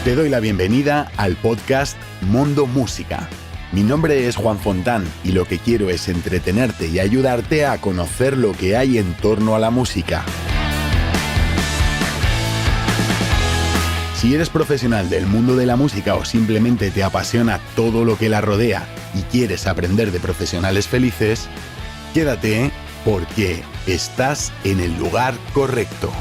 Te doy la bienvenida al podcast Mondo Música. Mi nombre es Juan Fontán y lo que quiero es entretenerte y ayudarte a conocer lo que hay en torno a la música. Si eres profesional del mundo de la música o simplemente te apasiona todo lo que la rodea y quieres aprender de profesionales felices, quédate porque estás en el lugar correcto.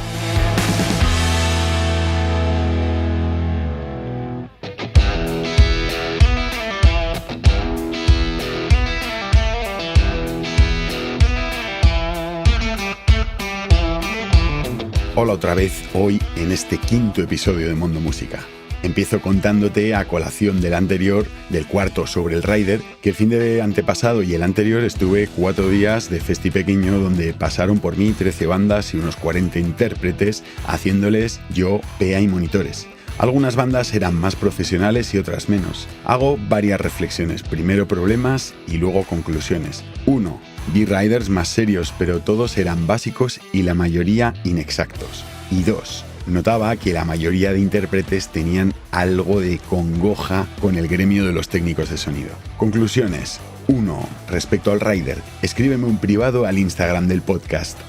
Hola otra vez, hoy en este quinto episodio de Mondo Música. Empiezo contándote a colación del anterior, del cuarto sobre el Rider, que el fin de antepasado y el anterior estuve 4 días de festi pequeño donde pasaron por mí 13 bandas y unos 40 intérpretes haciéndoles yo PA y monitores. Algunas bandas eran más profesionales y otras menos. Hago varias reflexiones, primero problemas y luego conclusiones. 1. Vi riders más serios, pero todos eran básicos y la mayoría inexactos. Y 2. Notaba que la mayoría de intérpretes tenían algo de congoja con el gremio de los técnicos de sonido. Conclusiones. 1. Respecto al rider, escríbeme un privado al Instagram del podcast,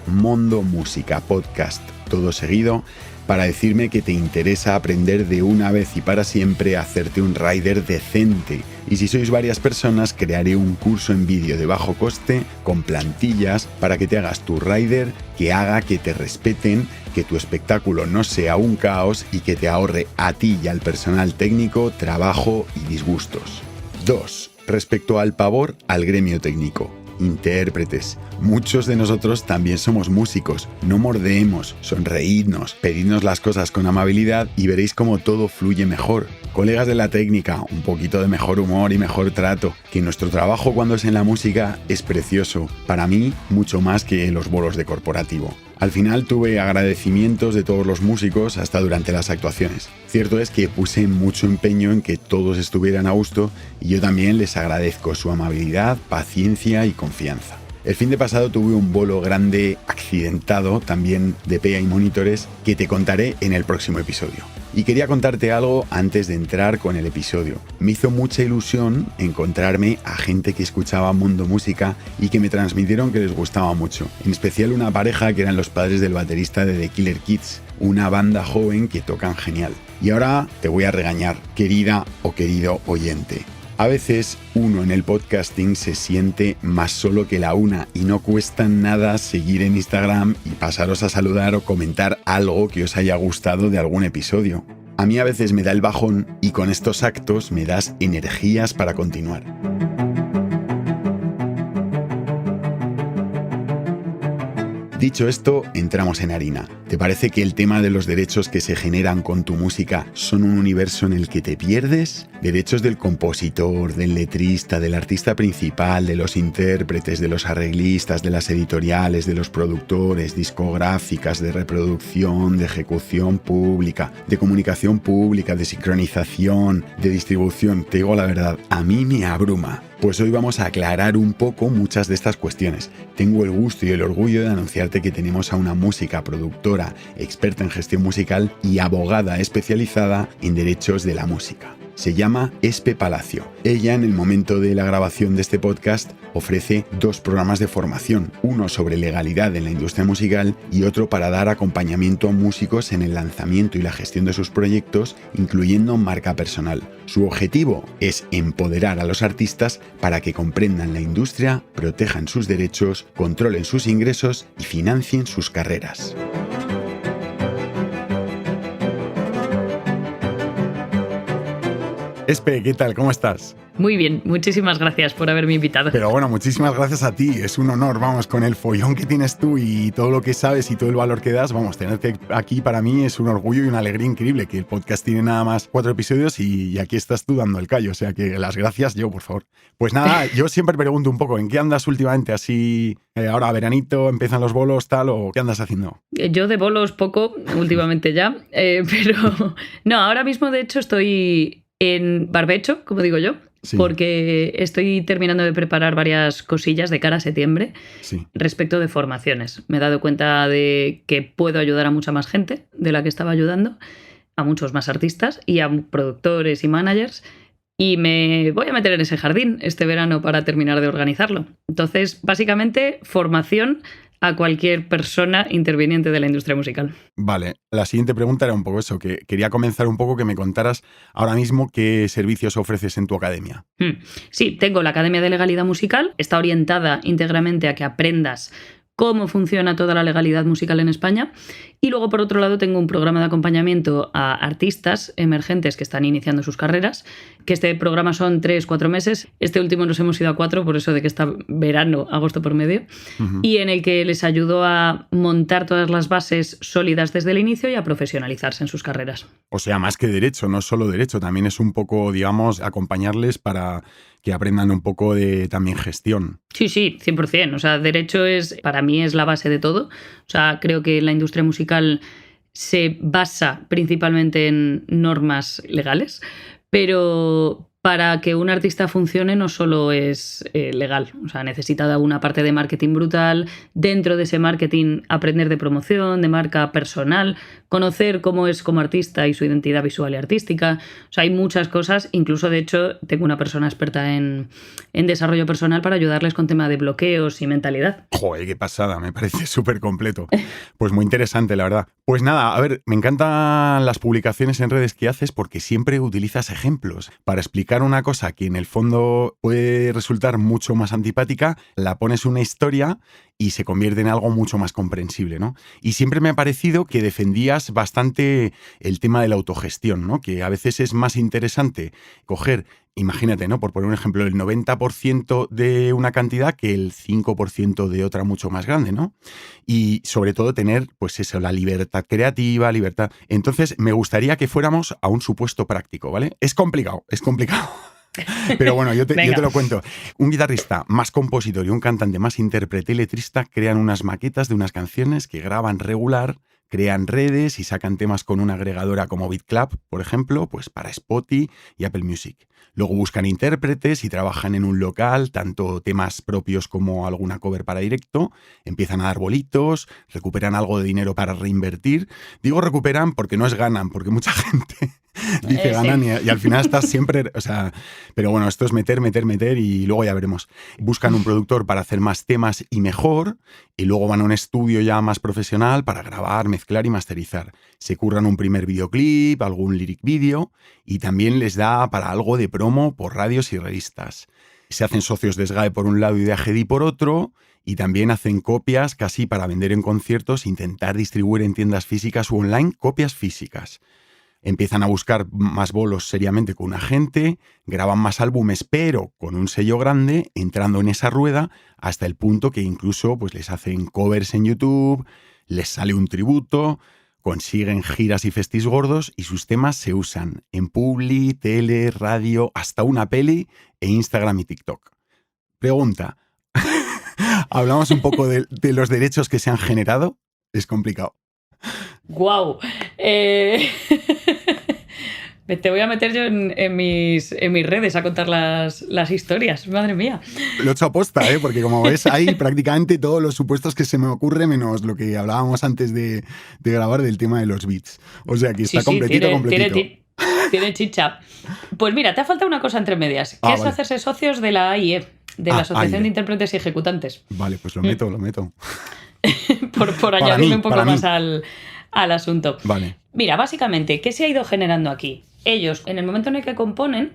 @mondomusicapodcast, todo seguido, para decirme que te interesa aprender de una vez y para siempre a hacerte un rider decente. Y si sois varias personas, crearé un curso en vídeo de bajo coste con plantillas para que te hagas tu rider que haga que te respeten, que tu espectáculo no sea un caos y que te ahorre a ti y al personal técnico trabajo y disgustos. 2. Respecto al pavor al gremio técnico. Intérpretes. Muchos de nosotros también somos músicos. No mordeemos, sonreídnos, pedidnos las cosas con amabilidad y veréis cómo todo fluye mejor. Colegas de la técnica, un poquito de mejor humor y mejor trato, que nuestro trabajo cuando es en la música es precioso. Para mí, mucho más que los bolos de corporativo. Al final tuve agradecimientos de todos los músicos hasta durante las actuaciones. Cierto es que puse mucho empeño en que todos estuvieran a gusto y yo también les agradezco su amabilidad, paciencia y confianza. El fin de pasado tuve un bolo grande accidentado, también de PA y monitores, que te contaré en el próximo episodio. Y quería contarte algo antes de entrar con el episodio. Me hizo mucha ilusión encontrarme a gente que escuchaba Mondo Música y que me transmitieron que les gustaba mucho. En especial una pareja que eran los padres del baterista de The Killer Kids, una banda joven que tocan genial. Y ahora te voy a regañar, querida o querido oyente. A veces uno en el podcasting se siente más solo que la una y no cuesta nada seguir en Instagram y pasaros a saludar o comentar algo que os haya gustado de algún episodio. A mí a veces me da el bajón y con estos actos me das energías para continuar. Dicho esto, entramos en harina. ¿Te parece que el tema de los derechos que se generan con tu música son un universo en el que te pierdes? Derechos del compositor, del letrista, del artista principal, de los intérpretes, de los arreglistas, de las editoriales, de los productores, discográficas, de reproducción, de ejecución pública, de comunicación pública, de sincronización, de distribución. Te digo la verdad, a mí me abruma. Pues hoy vamos a aclarar un poco muchas de estas cuestiones. Tengo el gusto y el orgullo de anunciarte que tenemos a una música productora, experta en gestión musical y abogada especializada en derechos de la música. Se llama Espe Palacio. Ella, en el momento de la grabación de este podcast, ofrece 2 programas de formación, uno sobre legalidad en la industria musical y otro para dar acompañamiento a músicos en el lanzamiento y la gestión de sus proyectos, incluyendo marca personal. Su objetivo es empoderar a los artistas para que comprendan la industria, protejan sus derechos, controlen sus ingresos y financien sus carreras. Espe, ¿qué tal? ¿Cómo estás? Muy bien, muchísimas gracias por haberme invitado. Pero bueno, muchísimas gracias a ti, es un honor, vamos, con el follón que tienes tú y todo lo que sabes y todo el valor que das, vamos, tenerte aquí para mí es un orgullo y una alegría increíble, que el podcast tiene nada más 4 episodios y aquí estás tú dando el callo, o sea que las gracias yo, por favor. Pues nada, yo siempre pregunto un poco, ¿en qué andas últimamente? Así, ahora veranito, empiezan los bolos, tal, o ¿qué andas haciendo? Yo de bolos poco, últimamente ya, pero no, ahora mismo de hecho estoy en barbecho, como digo yo, sí, porque estoy terminando de preparar varias cosillas de cara a septiembre, sí, respecto de formaciones. Me he dado cuenta de que puedo ayudar a mucha más gente de la que estaba ayudando a muchos más artistas y a productores y managers. Y me voy a meter en ese jardín este verano para terminar de organizarlo. Entonces, básicamente, formación a cualquier persona interviniente de la industria musical. Vale, la siguiente pregunta era un poco eso, que quería comenzar un poco que me contaras ahora mismo qué servicios ofreces en tu academia. Sí, tengo la Academia de Legalidad Musical, está orientada íntegramente a que aprendas cómo funciona toda la legalidad musical en España. Y luego, por otro lado, tengo un programa de acompañamiento a artistas emergentes que están iniciando sus carreras, que este programa son 3-4 meses. Este último nos hemos ido a 4, por eso de que está verano, agosto por medio, y en el que les ayudo a montar todas las bases sólidas desde el inicio y a profesionalizarse en sus carreras. O sea, más que derecho, no solo derecho, también es un poco, digamos, acompañarles para que aprendan un poco de también gestión. Sí, 100%. O sea, derecho para mí es la base de todo. O sea, creo que la industria musical se basa principalmente en normas legales, pero para que un artista funcione no solo es legal, o sea, necesita una parte de marketing brutal, dentro de ese marketing aprender de promoción, de marca personal, conocer cómo es como artista y su identidad visual y artística. O sea, hay muchas cosas, incluso de hecho tengo una persona experta en desarrollo personal para ayudarles con tema de bloqueos y mentalidad. Joder, qué pasada, me parece súper completo. Pues muy interesante, la verdad. Pues nada, a ver, me encantan las publicaciones en redes que haces porque siempre utilizas ejemplos para explicar una cosa que en el fondo puede resultar mucho más antipática, la pones una historia y se convierte en algo mucho más comprensible, ¿no? Y siempre me ha parecido que defendías bastante el tema de la autogestión, ¿no? Que a veces es más interesante coger, imagínate, ¿no? Por poner un ejemplo, el 90% de una cantidad que el 5% de otra mucho más grande, ¿no? Y sobre todo tener, pues eso, la libertad creativa, libertad. Entonces, me gustaría que fuéramos a un supuesto práctico, ¿vale? Es complicado. Pero bueno, yo te lo cuento. Un guitarrista más compositor y un cantante más intérprete y letrista crean unas maquetas de unas canciones que graban regular, crean redes y sacan temas con una agregadora como BeatClub, por ejemplo, pues para Spotify y Apple Music. Luego buscan intérpretes y trabajan en un local, tanto temas propios como alguna cover para directo, empiezan a dar bolitos, recuperan algo de dinero para reinvertir. Digo recuperan porque no es ganan, porque mucha gente dice ganan y al final estás siempre, o sea, pero bueno, esto es meter y luego ya veremos. Buscan un productor para hacer más temas y mejor, y luego van a un estudio ya más profesional para grabar, mezclar y masterizar. Se curran un primer videoclip, algún lyric video, y también les da para algo de promo por radios y revistas. Se hacen socios de SGAE por un lado y de AGEDI por otro, y también hacen copias casi para vender en conciertos, intentar distribuir en tiendas físicas u online copias físicas. Empiezan a buscar más bolos seriamente con un agente, graban más álbumes, pero con un sello grande, entrando en esa rueda hasta el punto que incluso pues, les hacen covers en YouTube, les sale un tributo, consiguen giras y festis gordos y sus temas se usan en publi, tele, radio, hasta una peli e Instagram y TikTok. Pregunta, ¿hablamos un poco de los derechos que se han generado? Es complicado. ¡Guau! Te voy a meter yo en mis redes a contar las historias, madre mía. Lo he hecho aposta, porque como ves, hay prácticamente todos los supuestos que se me ocurre, menos lo que hablábamos antes de grabar del tema de los beats. O sea, que está completito. Tiene chicha. Pues mira, te ha faltado una cosa entre medias, que es vale. Hacerse socios de la AIE, de la Asociación de Intérpretes y Ejecutantes. Vale, pues lo meto. por añadirle un poco más al asunto. Vale. Mira, básicamente, ¿qué se ha ido generando aquí? Ellos, en el momento en el que componen,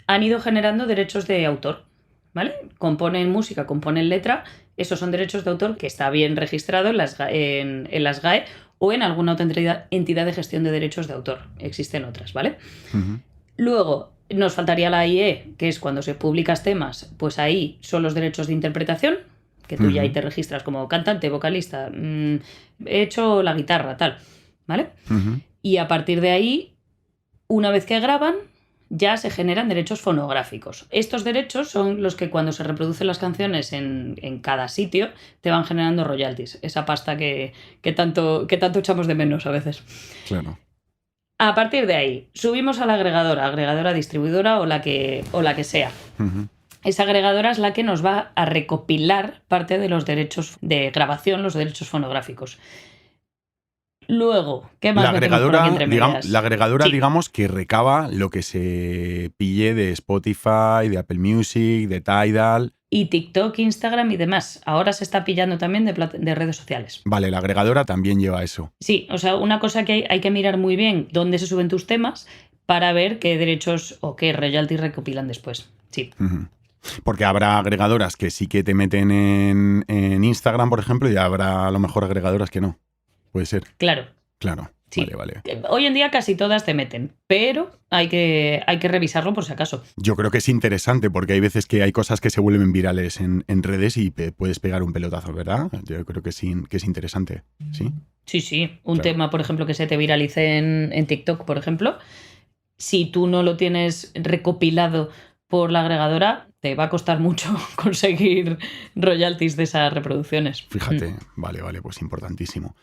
han ido generando derechos de autor, ¿vale? Componen música, componen letra, esos son derechos de autor que está bien registrado en las GAE o en alguna otra entidad de gestión de derechos de autor. Existen otras, ¿vale? Uh-huh. Luego, nos faltaría la AIE, que es cuando se publicas temas, pues ahí son los derechos de interpretación, que tú ya ahí te registras como cantante, vocalista, he hecho la guitarra, tal, ¿vale? Uh-huh. Y a partir de ahí, una vez que graban, ya se generan derechos fonográficos. Estos derechos son los que cuando se reproducen las canciones en cada sitio te van generando royalties, esa pasta que tanto echamos de menos a veces. Claro. A partir de ahí, subimos a la agregadora distribuidora o la que sea. Uh-huh. Esa agregadora es la que nos va a recopilar parte de los derechos de grabación, los derechos fonográficos. Luego, ¿qué más metemos por aquí entre medias? La agregadora, Sí. digamos, que recaba lo que se pille de Spotify, de Apple Music, de Tidal. Y TikTok, Instagram y demás. Ahora se está pillando también de redes sociales. Vale, la agregadora también lleva eso. Sí, o sea, una cosa que hay que mirar muy bien dónde se suben tus temas para ver qué derechos o qué royalties recopilan después. Sí. Uh-huh. Porque habrá agregadoras que sí que te meten en Instagram, por ejemplo, y habrá a lo mejor agregadoras que no. Puede ser. Claro. Sí. Vale. Hoy en día casi todas te meten, pero hay que revisarlo por si acaso. Yo creo que es interesante porque hay veces que hay cosas que se vuelven virales en redes y puedes pegar un pelotazo, ¿verdad? Yo creo que sí, que es interesante, ¿sí? Sí. Un tema, por ejemplo, que se te viralice en TikTok, por ejemplo, si tú no lo tienes recopilado por la agregadora, te va a costar mucho conseguir royalties de esas reproducciones. Fíjate, vale, pues importantísimo.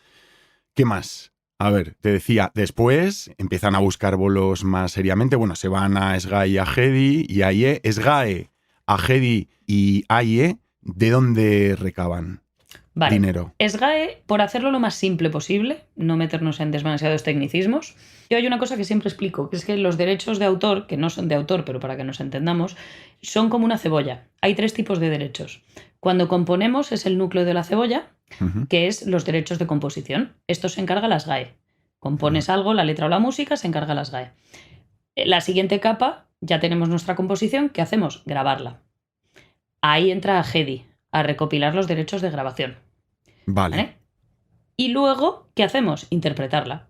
¿Qué más? A ver, te decía, después empiezan a buscar bolos más seriamente. Bueno, se van a SGAE y a Gedi y a IE. SGAE, a Gedi y a IE, ¿de dónde recaban dinero? SGAE, por hacerlo lo más simple posible, no meternos en demasiados tecnicismos, yo hay una cosa que siempre explico, que es que los derechos de autor, que no son de autor, pero para que nos entendamos, son como una cebolla. Hay 3 tipos de derechos. Cuando componemos es el núcleo de la cebolla, que es los derechos de composición. Esto se encarga la SGAE. Compones algo, la letra o la música, se encarga la SGAE. La siguiente capa, ya tenemos nuestra composición, ¿qué hacemos? Grabarla. Ahí entra a Gedi, a recopilar los derechos de grabación. Vale. Y luego, ¿qué hacemos? Interpretarla.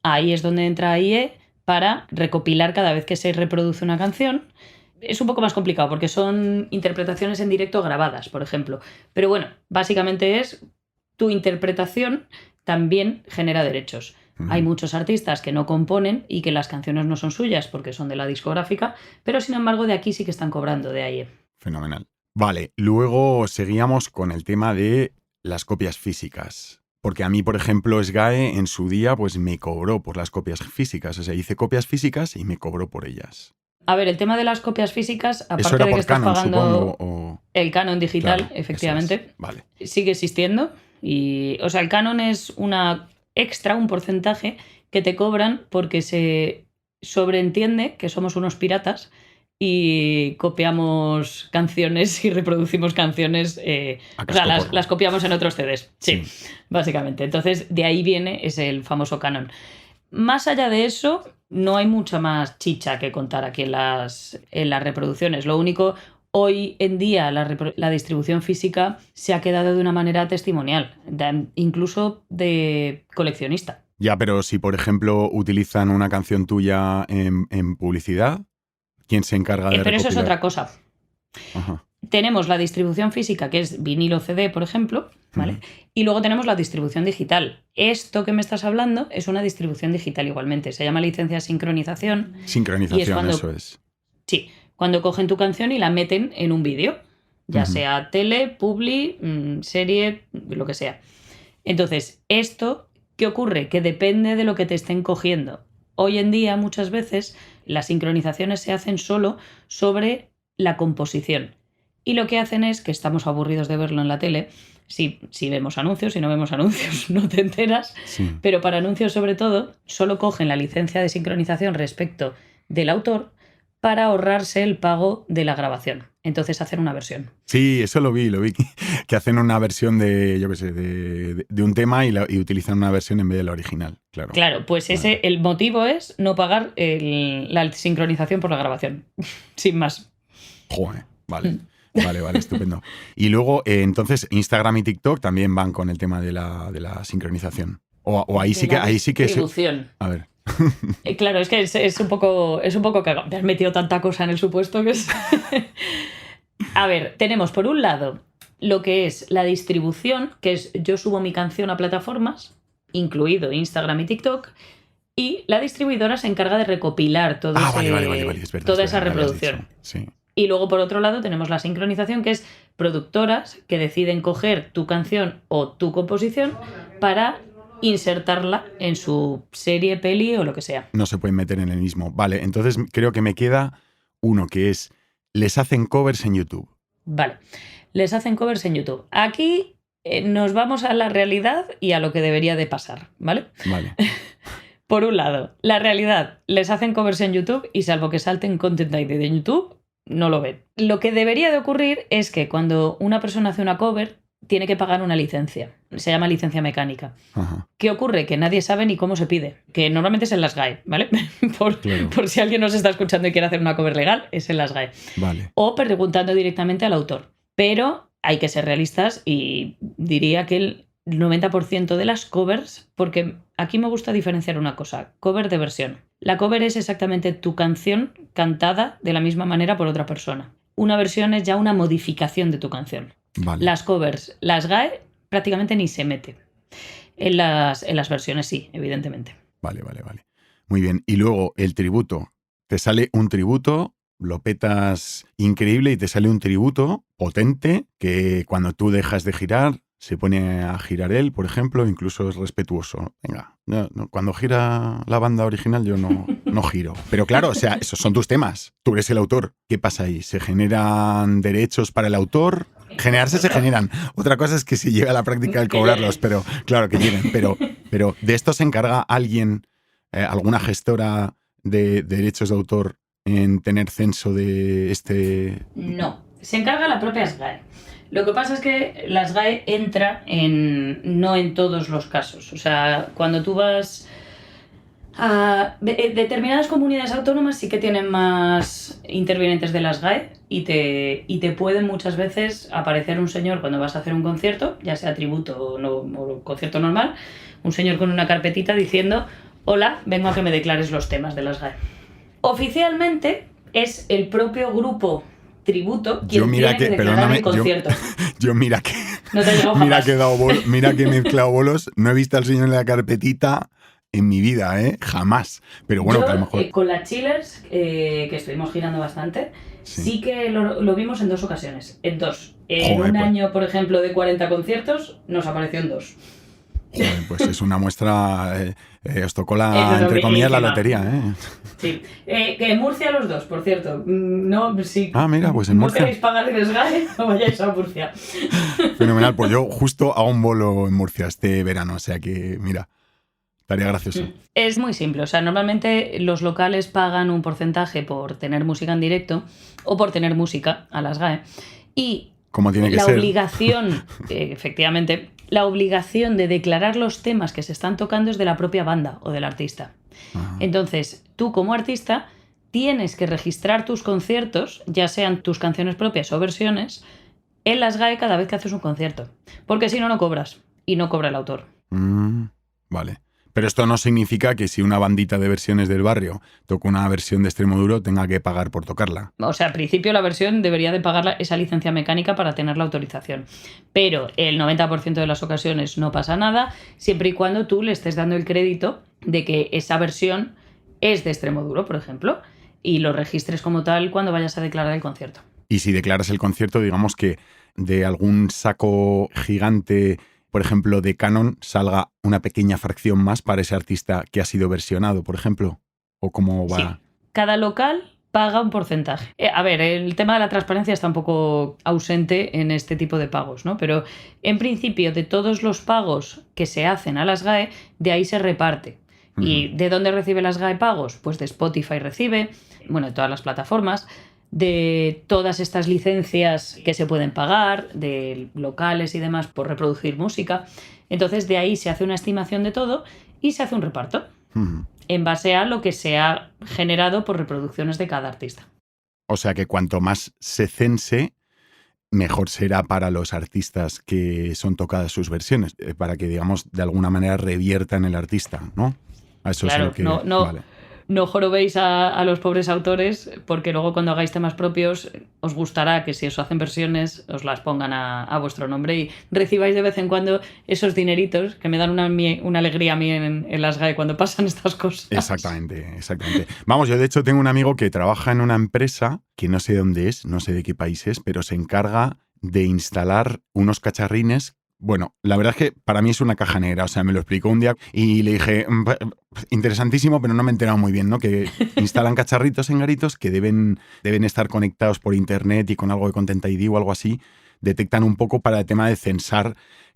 Ahí es donde entra IE para recopilar cada vez que se reproduce una canción. Es un poco más complicado porque son interpretaciones en directo grabadas, por ejemplo. Pero bueno, básicamente es tu interpretación también genera derechos. Hay muchos artistas que no componen y que las canciones no son suyas porque son de la discográfica, pero sin embargo de aquí sí que están cobrando de ahí. Fenomenal. Vale, luego seguíamos con el tema de las copias físicas. Porque a mí, por ejemplo, SGAE en su día pues me cobró por las copias físicas. O sea, hice copias físicas y me cobró por ellas. A ver, el tema de las copias físicas, aparte Eso era de que por estás Canon, pagando supongo, o... el canon digital, Claro, efectivamente, vale. Sigue existiendo. Y, o sea, el canon es una extra, un porcentaje que te cobran porque se sobreentiende que somos unos piratas y copiamos canciones y reproducimos canciones, o sea, las copiamos en otros CDs. Sí, básicamente. Entonces, de ahí viene el famoso canon. Más allá de eso, no hay mucha más chicha que contar aquí en las reproducciones. Lo único, hoy en día la distribución física se ha quedado de una manera testimonial, incluso de coleccionista. Ya, pero si, por ejemplo, utilizan una canción tuya en publicidad, ¿quién se encarga de Pero recopilar? eso es otra cosa. Ajá. Tenemos la distribución física, que es vinilo CD, por ejemplo, ¿vale? Y luego tenemos la distribución digital. Esto que me estás hablando es una distribución digital igualmente. Se llama licencia sincronización. Sincronización, eso es. Sí, cuando cogen tu canción y la meten en un vídeo, ya sea tele, publi, serie, lo que sea. Entonces, esto, ¿qué ocurre? Que depende de lo que te estén cogiendo. Hoy en día, muchas veces, las sincronizaciones se hacen solo sobre la composición. Y lo que hacen es que estamos aburridos de verlo en la tele. Si vemos anuncios, si no vemos anuncios, no te enteras. Sí. Pero para anuncios, sobre todo, solo cogen la licencia de sincronización respecto del autor para ahorrarse el pago de la grabación. Entonces hacen una versión. Sí, eso lo vi, que hacen una versión de, yo qué sé, de un tema y utilizan una versión en vez de la original, claro. Claro, pues vale. El motivo es no pagar la sincronización por la grabación, sin más. Joder, vale. Vale, estupendo. Y luego, entonces, Instagram y TikTok también van con el tema de la sincronización. O ahí sí que... Distribución. A ver. Claro, es que es un poco cagado. Me has metido tanta cosa en el supuesto que es... A ver, tenemos por un lado lo que es la distribución, que es yo subo mi canción a plataformas, incluido Instagram y TikTok, y la distribuidora se encarga de recopilar todo toda esa reproducción. Sí. Y luego, por otro lado, tenemos la sincronización, que es productoras que deciden coger tu canción o tu composición para insertarla en su serie, peli o lo que sea. No se pueden meter en el mismo. Vale, entonces creo que me queda uno, que es, les hacen covers en YouTube. Vale, les hacen covers en YouTube. Aquí Nos vamos a la realidad y a lo que debería de pasar, ¿vale? Vale. Por un lado, la realidad, les hacen covers en YouTube y salvo que salten Content ID de YouTube, no lo ven. Lo que debería de ocurrir es que cuando una persona hace una cover, tiene que pagar una licencia. Se llama licencia mecánica. Ajá. ¿Qué ocurre? Que nadie sabe ni cómo se pide. Que normalmente es en las GAE, ¿vale? Por si alguien nos está escuchando y quiere hacer una cover legal, es en las GAE. Vale. O preguntando directamente al autor. Pero hay que ser realistas y diría que el 90% de las covers, porque aquí me gusta diferenciar una cosa, cover de versión. La cover es exactamente tu canción cantada de la misma manera por otra persona. Una versión es ya una modificación de tu canción. Vale. Las covers, las GAE prácticamente ni se mete. En las versiones sí, evidentemente. Vale. Muy bien. Y luego el tributo. Te sale un tributo, lo petas increíble y te sale un tributo potente que cuando tú dejas de girar se pone a girar él, por ejemplo, incluso es respetuoso. Venga, no, cuando gira la banda original yo no giro. Pero claro, o sea, esos son tus temas. Tú eres el autor. ¿Qué pasa ahí? ¿Se generan derechos para el autor? Generarse se generan. Otra cosa es que se llega a la práctica el cobrarlos, pero claro que lleguen. Pero ¿de esto se encarga alguien, alguna gestora de derechos de autor en tener censo de este...? No, se encarga la propia SGAE. Lo que pasa es que la SGAE entra no en todos los casos. O sea, cuando tú vas a determinadas comunidades autónomas sí que tienen más intervinientes de la SGAE y te puede muchas veces aparecer un señor cuando vas a hacer un concierto, ya sea tributo o concierto normal, un señor con una carpetita diciendo: hola, vengo a que me declares los temas de la SGAE. Oficialmente es el propio grupo tributo quien tiene que declarar el concierto. Mira que no te mira que he mezclado bolos. No he visto al señor en la carpetita en mi vida, jamás. Pero bueno, yo, que a lo mejor... con las Chillers, que estuvimos girando bastante, sí que lo vimos en 2 ocasiones. En 2. En un año, por ejemplo, de 40 conciertos, nos apareció en 2. Pues es una muestra... os tocó entre comillas, la lotería, Sí. Que en Murcia los 2, por cierto. No, sí. Ah, mira, pues en Murcia. ¿No queréis pagar el SGAE? No vayáis a Murcia. Fenomenal. Pues yo justo hago un bolo en Murcia este verano, o sea que, mira, estaría gracioso. Es muy simple. O sea, normalmente los locales pagan un porcentaje por tener música en directo o por tener música a las SGAE. Y como tiene que la ser. Obligación, efectivamente, la obligación de declarar los temas que se están tocando es de la propia banda o del artista. Ajá. Entonces, tú como artista tienes que registrar tus conciertos, ya sean tus canciones propias o versiones, en las SGAE cada vez que haces un concierto. Porque si no, no cobras. Y no cobra el autor. Vale. Pero esto no significa que si una bandita de versiones del barrio toca una versión de Extremoduro tenga que pagar por tocarla. O sea, al principio la versión debería de pagar esa licencia mecánica para tener la autorización. Pero el 90% de las ocasiones no pasa nada, siempre y cuando tú le estés dando el crédito de que esa versión es de Extremoduro, por ejemplo, y lo registres como tal cuando vayas a declarar el concierto. Y si declaras el concierto, digamos que de algún saco gigante, por ejemplo, de Canon, salga una pequeña fracción más para ese artista que ha sido versionado, por ejemplo, ¿o cómo va? Sí. Cada local paga un porcentaje. A ver, el tema de la transparencia está un poco ausente en este tipo de pagos, ¿no? Pero en principio, de todos los pagos que se hacen a las SGAE, de ahí se reparte. ¿Y de dónde recibe las SGAE pagos? Pues de Spotify recibe, bueno, de todas las plataformas, de todas estas licencias que se pueden pagar, de locales y demás por reproducir música. Entonces de ahí se hace una estimación de todo y se hace un reparto en base a lo que se ha generado por reproducciones de cada artista. O sea que cuanto más se cense, mejor será para los artistas que son tocadas sus versiones, para que, digamos, de alguna manera reviertan el artista, ¿no? A eso claro, es lo que... Vale. No jorobéis a los pobres autores, porque luego cuando hagáis temas propios os gustará que si os hacen versiones os las pongan a vuestro nombre y recibáis de vez en cuando esos dineritos que me dan una alegría a mí en las SGAE cuando pasan estas cosas. Exactamente. Vamos, yo de hecho tengo un amigo que trabaja en una empresa que no sé dónde es, no sé de qué país es, pero se encarga de instalar unos cacharrines. Bueno, la verdad es que para mí es una caja negra, o sea, me lo explicó un día y le dije, interesantísimo, pero no me he enterado muy bien, ¿no? Que instalan cacharritos en garitos que deben estar conectados por internet y con algo de Content ID o algo así, detectan un poco para el tema de censar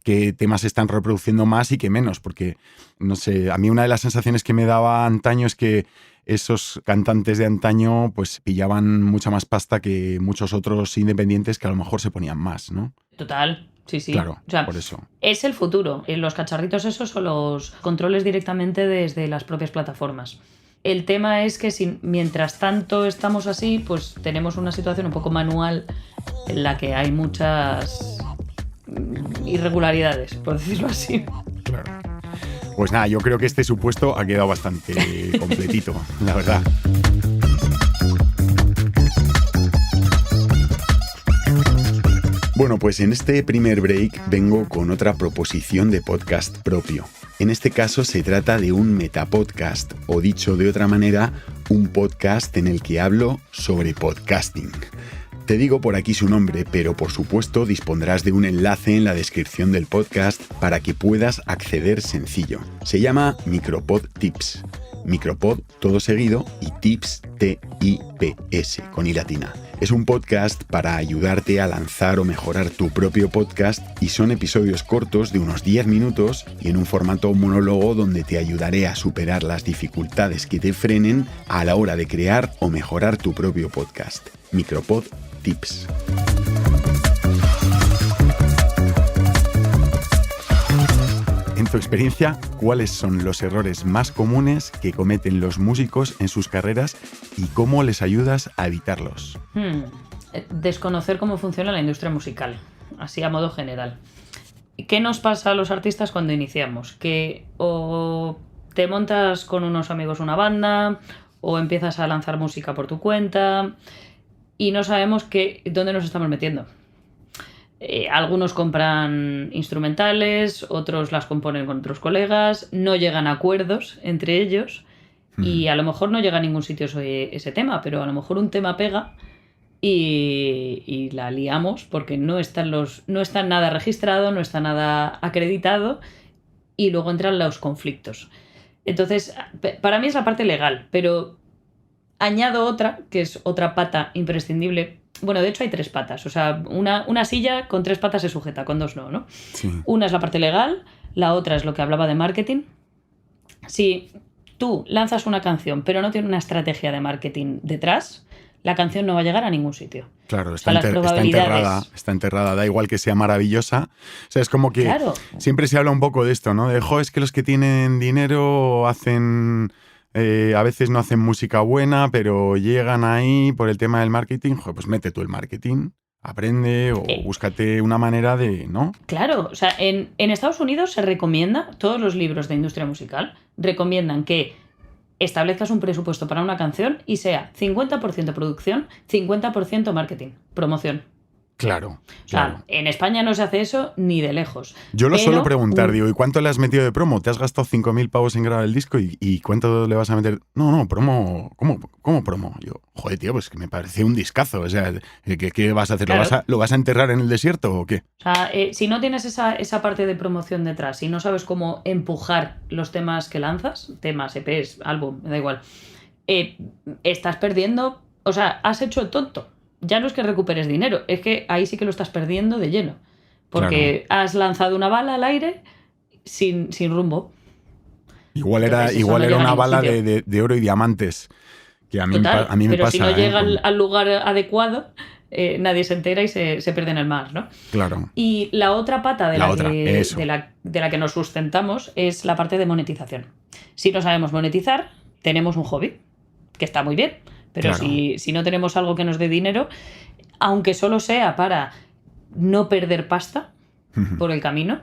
qué temas se están reproduciendo más y qué menos, porque, no sé, a mí una de las sensaciones que me daba antaño es que esos cantantes de antaño pues pillaban mucha más pasta que muchos otros independientes que a lo mejor se ponían más, ¿no? Total. Sí, sí. Claro, o sea, por eso. Es el futuro. Los cacharritos esos o los controles directamente desde las propias plataformas. El tema es que si mientras tanto estamos así, pues tenemos una situación un poco manual en la que hay muchas irregularidades, por decirlo así. Claro. Pues nada, yo creo que este supuesto ha quedado bastante completito, la verdad. Bueno, pues en este primer break vengo con otra proposición de podcast propio. En este caso se trata de un metapodcast, o dicho de otra manera, un podcast en el que hablo sobre podcasting. Te digo por aquí su nombre, pero por supuesto dispondrás de un enlace en la descripción del podcast para que puedas acceder sencillo. Se llama Micropod Tips. Micropod todo seguido y Tips, T-I-P-S, con I latina. Es un podcast para ayudarte a lanzar o mejorar tu propio podcast y son episodios cortos de unos 10 minutos y en un formato monólogo donde te ayudaré a superar las dificultades que te frenen a la hora de crear o mejorar tu propio podcast. Micropod Tips. En tu experiencia, ¿cuáles son los errores más comunes que cometen los músicos en sus carreras y cómo les ayudas a evitarlos? Desconocer cómo funciona la industria musical, así a modo general. ¿Qué nos pasa a los artistas cuando iniciamos? Que o te montas con unos amigos una banda o empiezas a lanzar música por tu cuenta y no sabemos dónde nos estamos metiendo. Algunos compran instrumentales, otros las componen con otros colegas, no llegan a acuerdos entre ellos y a lo mejor no llega a ningún sitio ese tema, pero a lo mejor un tema pega y la liamos porque no está nada registrado, no está nada acreditado y luego entran los conflictos. Entonces, para mí es la parte legal, pero añado otra, que es otra pata imprescindible. Bueno, de hecho hay 3 patas. O sea, una silla con 3 patas se sujeta, con 2 no, ¿no? Sí. Una es la parte legal, la otra es lo que hablaba de marketing. Si tú lanzas una canción pero no tiene una estrategia de marketing detrás, la canción no va a llegar a ningún sitio. Claro, está enterrada, da igual que sea maravillosa. O sea, es como que siempre se habla un poco de esto, ¿no? De, es que los que tienen dinero hacen... a veces no hacen música buena, pero llegan ahí por el tema del marketing. Pues mete tú el marketing, aprende o búscate una manera de... ¿no? Claro, o sea, en Estados Unidos se recomienda, todos los libros de industria musical recomiendan que establezcas un presupuesto para una canción y sea 50% producción, 50% marketing, promoción. Claro. O sea, en España no se hace eso ni de lejos. Yo lo suelo preguntar, digo, ¿y cuánto le has metido de promo? ¿Te has gastado 5.000 pavos en grabar el disco y cuánto le vas a meter? No, promo. ¿Cómo promo? Yo, joder, tío, pues que me parece un discazo. O sea, ¿qué vas a hacer? Claro. ¿Lo vas a enterrar en el desierto o qué? O sea, si no tienes esa parte de promoción detrás y no sabes cómo empujar los temas que lanzas, temas, EPs, álbum, me da igual, estás perdiendo, o sea, has hecho el tonto. Ya no es que recuperes dinero, es que ahí sí que lo estás perdiendo de lleno. Porque has lanzado una bala al aire sin rumbo. Igual era una bala de oro y diamantes. Que a mí me pasa. Pero si no llega al lugar adecuado, nadie se entera y se pierde en el mar, ¿no? Claro. Y la otra pata de la que nos sustentamos es la parte de monetización. Si no sabemos monetizar, tenemos un hobby, que está muy bien. Pero claro, si no tenemos algo que nos dé dinero, aunque solo sea para no perder pasta por el camino,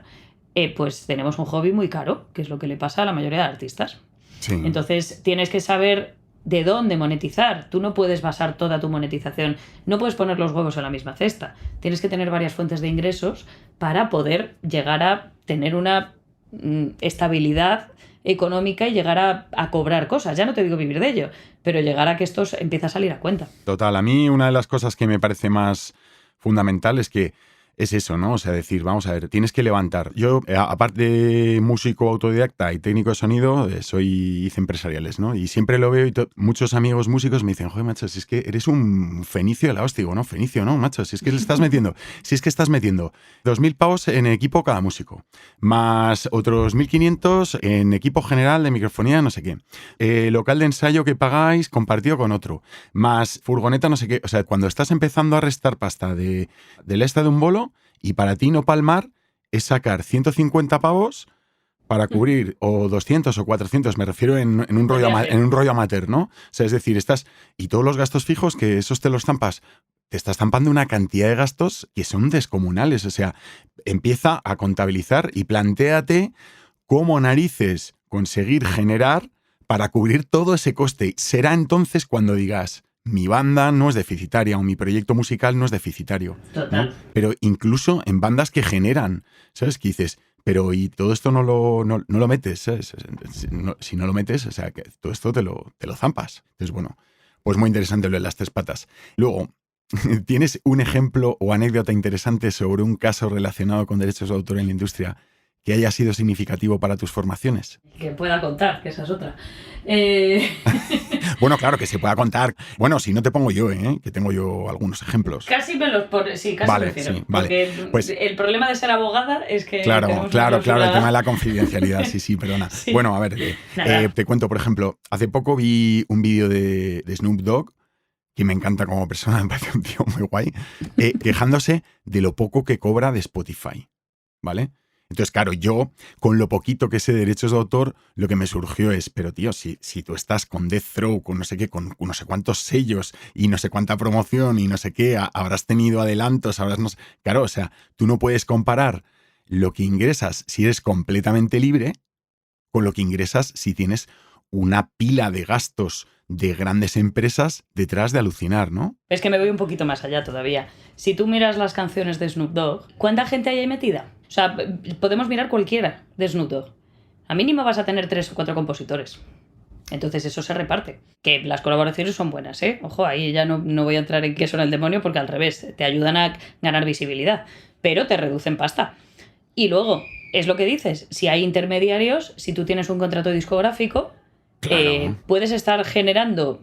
pues tenemos un hobby muy caro, que es lo que le pasa a la mayoría de artistas. Sí. Entonces tienes que saber de dónde monetizar. Tú no puedes basar toda tu monetización, no puedes poner los huevos en la misma cesta. Tienes que tener varias fuentes de ingresos para poder llegar a tener una estabilidad económica y llegar a cobrar cosas. Ya no te digo vivir de ello, pero llegar a que esto empiece a salir a cuenta. Total, a mí una de las cosas que me parece más fundamental es que es eso, ¿no? O sea, decir, vamos a ver, tienes que levantar. Yo, aparte de músico autodidacta y técnico de sonido, hice empresariales, ¿no? Y siempre lo veo y muchos amigos músicos me dicen, joder, macho, si es que eres un fenicio de la hostia, ¿no? Fenicio, ¿no, macho? Si es que estás metiendo 2.000 pavos en equipo cada músico, más otros 1.500 en equipo general de microfonía, no sé qué. Local de ensayo que pagáis compartido con otro, más furgoneta, no sé qué. O sea, cuando estás empezando a restar pasta del esta de un bolo, y para ti no palmar es sacar 150 pavos para cubrir o 200 o 400, me refiero en un rollo amateur, ¿no? O sea, es decir, y todos los gastos fijos que esos te los zampas, te estás zampando una cantidad de gastos que son descomunales. O sea, empieza a contabilizar y plantéate cómo narices conseguir generar para cubrir todo ese coste. Será entonces cuando digas, mi banda no es deficitaria o mi proyecto musical no es deficitario. Total. ¿No? Pero incluso en bandas que generan, ¿sabes? Que dices, pero y todo esto no lo metes, ¿sabes? Si no lo metes, o sea, que todo esto te lo zampas. Entonces, bueno, pues muy interesante lo de las 3 patas. Luego, ¿tienes un ejemplo o anécdota interesante sobre un caso relacionado con derechos de autor en la industria que haya sido significativo para tus formaciones? Que pueda contar, que esa es otra. Bueno, claro, que se pueda contar. Bueno, si no te pongo yo, que tengo yo algunos ejemplos. Casi me los pones, sí, casi vale, prefiero. Sí, vale. Porque pues, el problema de ser abogada es que... Claro, el tema de la confidencialidad, sí, perdona. Sí. Bueno, a ver, te cuento, por ejemplo, hace poco vi un vídeo de Snoop Dogg, que me encanta como persona, me parece un tío muy guay, quejándose de lo poco que cobra de Spotify, ¿vale? Entonces, claro, yo, con lo poquito que sé de derechos de autor, lo que me surgió es, pero tío, si tú estás con Death Row, con no sé qué, con no sé cuántos sellos y no sé cuánta promoción y no sé qué, habrás tenido adelantos, claro, o sea, tú no puedes comparar lo que ingresas si eres completamente libre con lo que ingresas si tienes una pila de gastos de grandes empresas detrás de alucinar, ¿no? Es que me voy un poquito más allá todavía. Si tú miras las canciones de Snoop Dogg, ¿cuánta gente hay ahí metida? O sea, podemos mirar cualquiera de Snoop Dogg. A mínimo vas a tener 3 o 4 compositores. Entonces eso se reparte. Que las colaboraciones son buenas, ¿eh? Ojo, ahí ya no voy a entrar en qué son el demonio porque al revés, te ayudan a ganar visibilidad, pero te reducen pasta. Y luego, es lo que dices, si hay intermediarios, si tú tienes un contrato discográfico, claro, puedes estar generando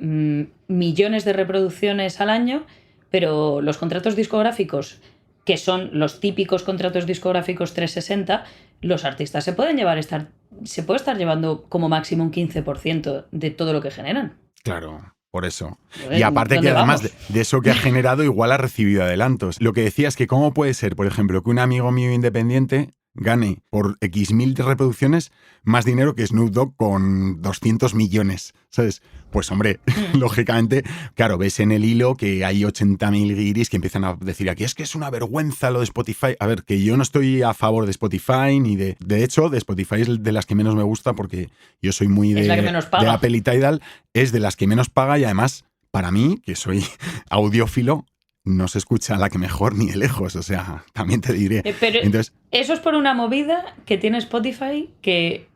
millones de reproducciones al año, pero los contratos discográficos, que son los típicos contratos discográficos 360, los artistas se puede estar llevando como máximo un 15% de todo lo que generan. Claro, por eso. Y aparte que además de eso que ha generado, igual ha recibido adelantos. Lo que decías, que cómo puede ser, por ejemplo, que un amigo mío independiente gane por X mil de reproducciones más dinero que Snoop Dogg con 200 millones, ¿sabes? Pues hombre, lógicamente, claro, ves en el hilo que hay 80.000 guiris que empiezan a decir aquí, es que es una vergüenza lo de Spotify. A ver, que yo no estoy a favor de Spotify, ni de hecho, de Spotify es de las que menos me gusta porque yo soy muy de Apple y Tidal, es de las que menos paga y además, para mí, que soy audiófilo, no se escucha la que mejor ni de lejos, o sea, también te diré. Pero entonces, eso es por una movida que tiene Spotify que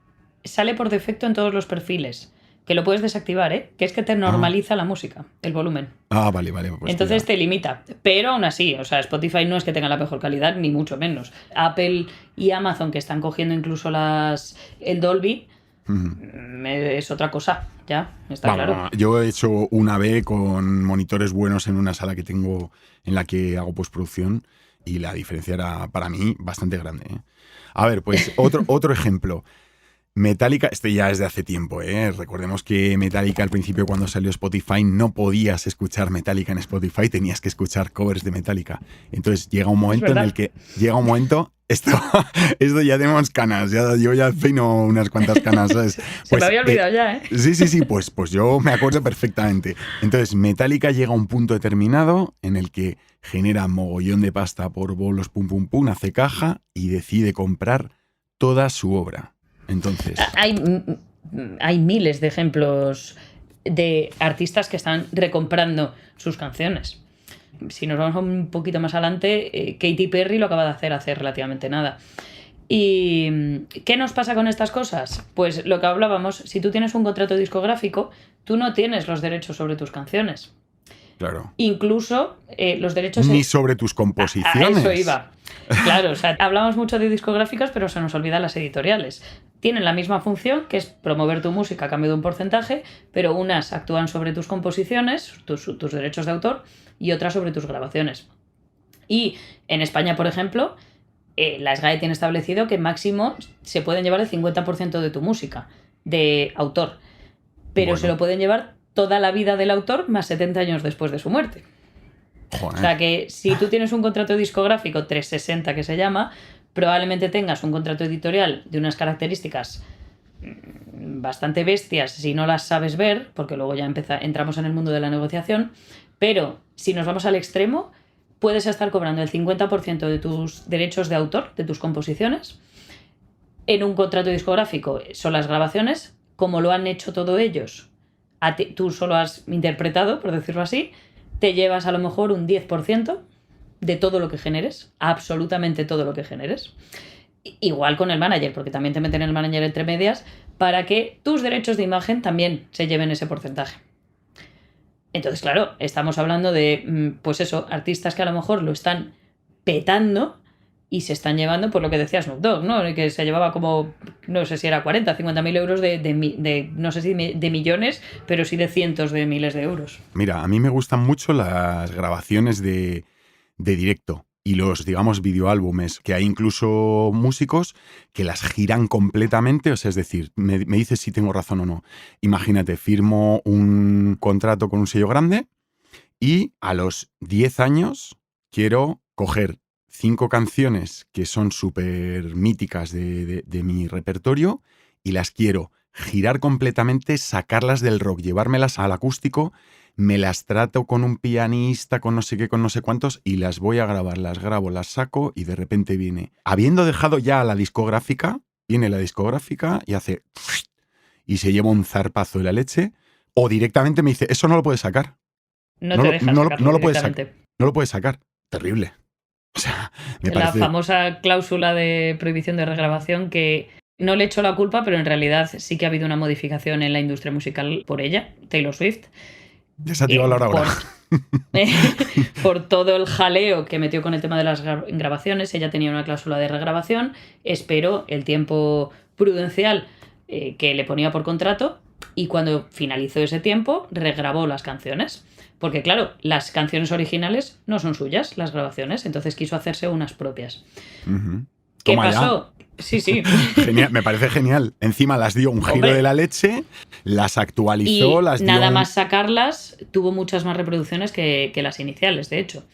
sale por defecto en todos los perfiles, que lo puedes desactivar, que es que te normaliza la música, el volumen. Vale. Pues entonces te limita, pero aún así, o sea, Spotify no es que tenga la mejor calidad, ni mucho menos. Apple y Amazon, que están cogiendo incluso el Dolby, es otra cosa, ya, está claro. Yo he hecho una B con monitores buenos en una sala que tengo en la que hago postproducción y la diferencia era para mí bastante grande. A ver, pues otro ejemplo. Metallica, este ya es de hace tiempo, Recordemos que Metallica al principio cuando salió Spotify no podías escuchar Metallica en Spotify, tenías que escuchar covers de Metallica. Entonces llega un momento en el que esto ya tenemos canas, yo ya peino unas cuantas canas, ¿sabes? Se me había olvidado ya, Sí, pues yo me acuerdo perfectamente. Entonces Metallica llega a un punto determinado en el que genera mogollón de pasta por bolos, pum, hace caja y decide comprar toda su obra. Entonces, hay miles de ejemplos de artistas que están recomprando sus canciones. Si nos vamos un poquito más adelante, Katy Perry lo acaba de hacer hace relativamente nada. ¿Y qué nos pasa con estas cosas? Pues lo que hablábamos, si tú tienes un contrato discográfico, tú no tienes los derechos sobre tus canciones. Claro. Incluso los derechos... Ni sobre tus composiciones. A eso iba. Claro, o sea, hablamos mucho de discográficas, pero se nos olvidan las editoriales. Tienen la misma función, que es promover tu música a cambio de un porcentaje, pero unas actúan sobre tus composiciones, tus derechos de autor, y otras sobre tus grabaciones. Y en España, por ejemplo, la SGAE tiene establecido que máximo se pueden llevar el 50% de tu música, de autor, pero se lo pueden llevar toda la vida del autor más 70 años después de su muerte. Joder. O sea que si tú tienes un contrato discográfico 360 que se llama, probablemente tengas un contrato editorial de unas características bastante bestias si no las sabes ver, porque luego ya entramos en el mundo de la negociación, pero si nos vamos al extremo, puedes estar cobrando el 50% de tus derechos de autor, de tus composiciones. En un contrato discográfico son las grabaciones, como lo han hecho todos ellos, tú solo has interpretado, por decirlo así, te llevas a lo mejor un 10% de todo lo que generes, absolutamente todo lo que generes. Igual con el manager, porque también te meten el manager entre medias, para que tus derechos de imagen también se lleven ese porcentaje. Entonces, claro, estamos hablando de, pues eso, artistas que a lo mejor lo están petando y se están llevando, por lo que decía Snoop Dogg, ¿no? Que se llevaba como, no sé si era 40, 50.000 euros de no sé si de millones, pero sí de cientos de miles de euros. Mira, a mí me gustan mucho las grabaciones de directo y los, digamos, videoálbumes, que hay incluso músicos que las giran completamente, o sea, es decir, me dices si tengo razón o no. Imagínate, firmo un contrato con un sello grande y a los 10 años quiero coger 5 canciones que son súper míticas de mi repertorio y las quiero girar completamente, sacarlas del rock, llevármelas al acústico, me las trato con un pianista, con no sé qué, con no sé cuántos y las voy a grabar, las grabo, las saco y de repente viene, habiendo dejado ya a la discográfica, viene la discográfica y hace y se lleva un zarpazo de la leche o directamente me dice, eso no lo puedes sacar. No te dejan sacarlo no lo puedes directamente. No lo puedes sacar. Terrible. O sea, me parece... La famosa cláusula de prohibición de regrabación que no le echo la culpa, pero en realidad sí que ha habido una modificación en la industria musical por ella, Taylor Swift. Desactiva la hora. Por todo el jaleo que metió con el tema de las grabaciones, ella tenía una cláusula de regrabación, esperó el tiempo prudencial que le ponía por contrato y cuando finalizó ese tiempo regrabó las canciones. Porque claro, las canciones originales no son suyas, las grabaciones, entonces quiso hacerse unas propias. Uh-huh. ¿Qué pasó? Sí. Genial, me parece genial. Encima las dio un giro de la leche, las actualizó, y las dio... nada más sacarlas, tuvo muchas más reproducciones que las iniciales, de hecho.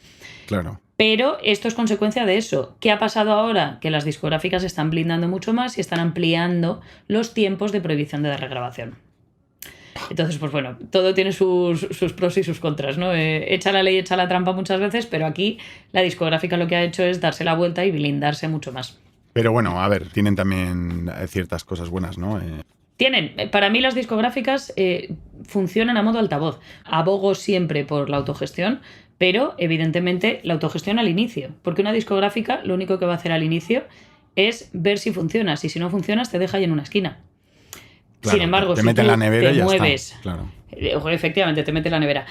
Claro. Pero esto es consecuencia de eso. ¿Qué ha pasado ahora? Que las discográficas están blindando mucho más y están ampliando los tiempos de prohibición de regrabación. Entonces, pues bueno, todo tiene sus pros y sus contras, ¿no? Echa la ley, echa la trampa muchas veces, pero aquí la discográfica lo que ha hecho es darse la vuelta y blindarse mucho más. Pero bueno, a ver, tienen también ciertas cosas buenas, ¿no? Para mí las discográficas funcionan a modo altavoz. Abogo siempre por la autogestión, pero evidentemente la autogestión al inicio, porque una discográfica lo único que va a hacer al inicio es ver si funcionas, y si no funcionas te deja ahí en una esquina. Claro, sin embargo, te si mete en la nevera te y ya mueves, está. Claro. Efectivamente, te mete en la nevera.